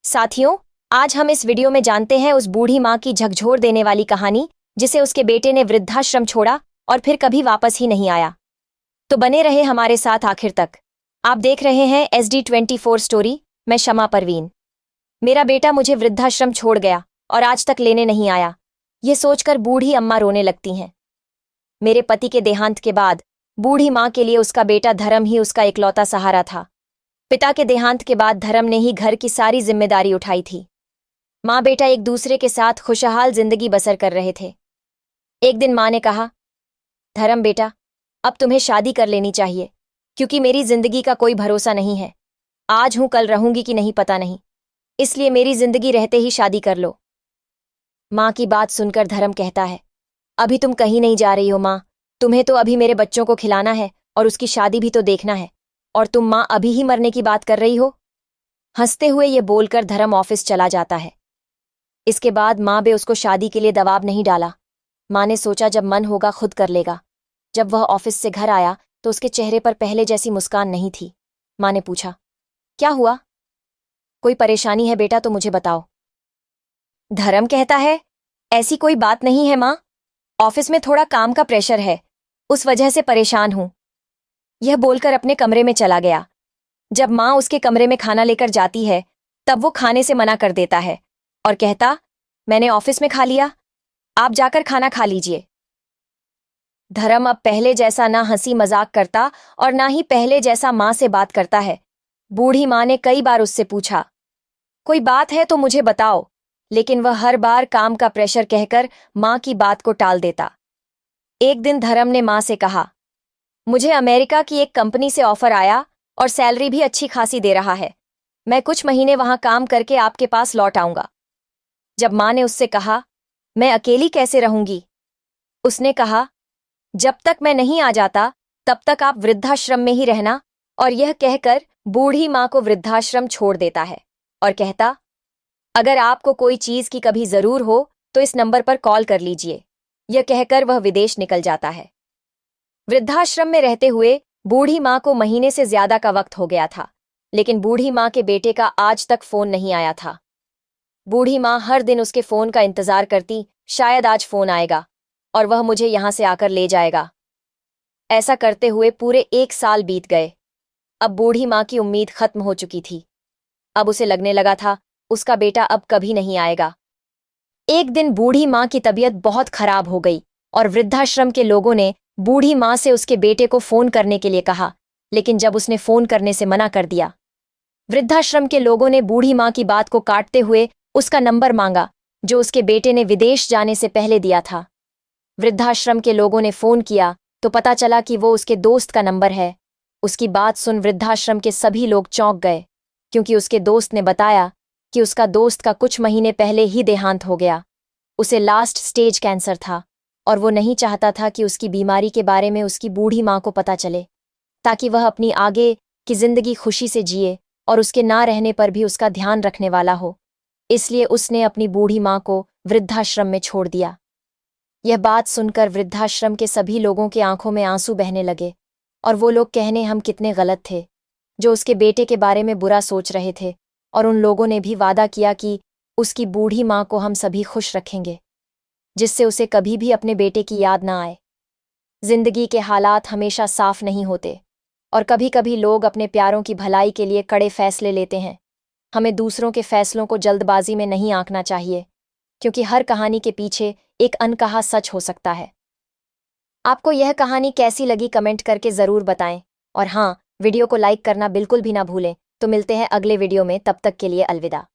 साथियों, आज हम इस वीडियो में जानते हैं उस बूढ़ी माँ की झकझोर देने वाली कहानी जिसे उसके बेटे ने वृद्धाश्रम छोड़ा और फिर कभी वापस ही नहीं आया। तो बने रहे हमारे साथ आखिर तक। आप देख रहे हैं SD24 स्टोरी। मैं शमा परवीन। मेरा बेटा मुझे वृद्धाश्रम छोड़ गया और आज तक लेने नहीं आया, यह सोचकर बूढ़ी अम्मा रोने लगती हैं। मेरे पति के देहांत के बाद बूढ़ी माँ के लिए उसका बेटा धर्म ही उसका इकलौता सहारा था। पिता के देहांत के बाद धर्म ने ही घर की सारी जिम्मेदारी उठाई थी। माँ बेटा एक दूसरे के साथ खुशहाल जिंदगी बसर कर रहे थे। एक दिन माँ ने कहा, धर्म बेटा, अब तुम्हें शादी कर लेनी चाहिए, क्योंकि मेरी जिंदगी का कोई भरोसा नहीं है। आज हूं कल रहूंगी कि नहीं पता नहीं, इसलिए मेरी जिंदगी रहते ही शादी कर लो। माँ की बात सुनकर धर्म कहता है, अभी तुम कहीं नहीं जा रही हो माँ, तुम्हें तो अभी मेरे बच्चों को खिलाना है और उसकी शादी भी तो देखना है, और तुम माँ अभी ही मरने की बात कर रही हो। हंसते हुए ये बोलकर धर्म ऑफिस चला जाता है। इसके बाद माँ बे उसको शादी के लिए दबाव नहीं डाला। माँ ने सोचा जब मन होगा खुद कर लेगा। जब वह ऑफिस से घर आया तो उसके चेहरे पर पहले जैसी मुस्कान नहीं थी। माँ ने पूछा, क्या हुआ? कोई परेशानी है बेटा तो मुझे बताओ। धर्म कहता है, ऐसी कोई बात नहीं है माँ, ऑफिस में थोड़ा काम का प्रेशर है, उस वजह से परेशान हूं। यह बोलकर अपने कमरे में चला गया। जब माँ उसके कमरे में खाना लेकर जाती है तब वो खाने से मना कर देता है और कहता, मैंने ऑफिस में खा लिया, आप जाकर खाना खा लीजिए। धर्म अब पहले जैसा ना हंसी मजाक करता और ना ही पहले जैसा माँ से बात करता है। बूढ़ी माँ ने कई बार उससे पूछा, कोई बात है तो मुझे बताओ, लेकिन वह हर बार काम का प्रेशर कहकर माँ की बात को टाल देता। एक दिन धर्म ने माँ से कहा, मुझे अमेरिका की एक कंपनी से ऑफर आया और सैलरी भी अच्छी खासी दे रहा है। मैं कुछ महीने वहां काम करके आपके पास लौट आऊंगा। जब माँ ने उससे कहा, मैं अकेली कैसे रहूंगी? उसने कहा, जब तक मैं नहीं आ जाता तब तक आप वृद्धाश्रम में ही रहना, और यह कहकर बूढ़ी माँ को वृद्धाश्रम छोड़ देता है और कहता, अगर आपको कोई चीज की कभी जरूर हो तो इस नंबर पर कॉल कर लीजिए। यह कहकर वह विदेश निकल जाता है। वृद्धाश्रम में रहते हुए बूढ़ी माँ को महीने से ज्यादा का वक्त हो गया था, लेकिन बूढ़ी माँ के बेटे का आज तक फोन नहीं आया था। बूढ़ी माँ हर दिन उसके फोन का इंतजार करती, शायद आज फोन आएगा और वह मुझे यहां से आकर ले जाएगा। ऐसा करते हुए पूरे 1 साल बीत गए। अब बूढ़ी माँ की उम्मीद खत्म हो चुकी थी। अब उसे लगने लगा था उसका बेटा अब कभी नहीं आएगा। एक दिन बूढ़ी माँ की तबीयत बहुत खराब हो गई और वृद्धाश्रम के लोगों ने बूढ़ी माँ से उसके बेटे को फोन करने के लिए कहा, लेकिन जब उसने फोन करने से मना कर दिया, वृद्धाश्रम के लोगों ने बूढ़ी माँ की बात को काटते हुए उसका नंबर मांगा जो उसके बेटे ने विदेश जाने से पहले दिया था। वृद्धाश्रम के लोगों ने फोन किया तो पता चला कि वो उसके दोस्त का नंबर है। उसकी बात सुन वृद्धाश्रम के सभी लोग चौंक गए, क्योंकि उसके दोस्त ने बताया कि उसका दोस्त का कुछ महीने पहले ही देहांत हो गया। उसे लास्ट स्टेज कैंसर था और वो नहीं चाहता था कि उसकी बीमारी के बारे में उसकी बूढ़ी माँ को पता चले, ताकि वह अपनी आगे की जिंदगी खुशी से जिए और उसके ना रहने पर भी उसका ध्यान रखने वाला हो। इसलिए उसने अपनी बूढ़ी माँ को वृद्धाश्रम में छोड़ दिया। यह बात सुनकर वृद्धाश्रम के सभी लोगों के आंखों में आंसू बहने लगे और वो लोग कहने हम कितने गलत थे जो उसके बेटे के बारे में बुरा सोच रहे थे, और उन लोगों ने भी वादा किया कि उसकी बूढ़ी माँ को हम सभी खुश रखेंगे, जिससे उसे कभी भी अपने बेटे की याद ना आए। जिंदगी के हालात हमेशा साफ नहीं होते और कभी कभी लोग अपने प्यारों की भलाई के लिए कड़े फैसले लेते हैं। हमें दूसरों के फैसलों को जल्दबाजी में नहीं आंकना चाहिए, क्योंकि हर कहानी के पीछे एक अनकहा सच हो सकता है। आपको यह कहानी कैसी लगी कमेंट करके ज़रूर बताएं, और हाँ, वीडियो को लाइक करना बिल्कुल भी ना भूलें। तो मिलते हैं अगले वीडियो में, तब तक के लिए अलविदा।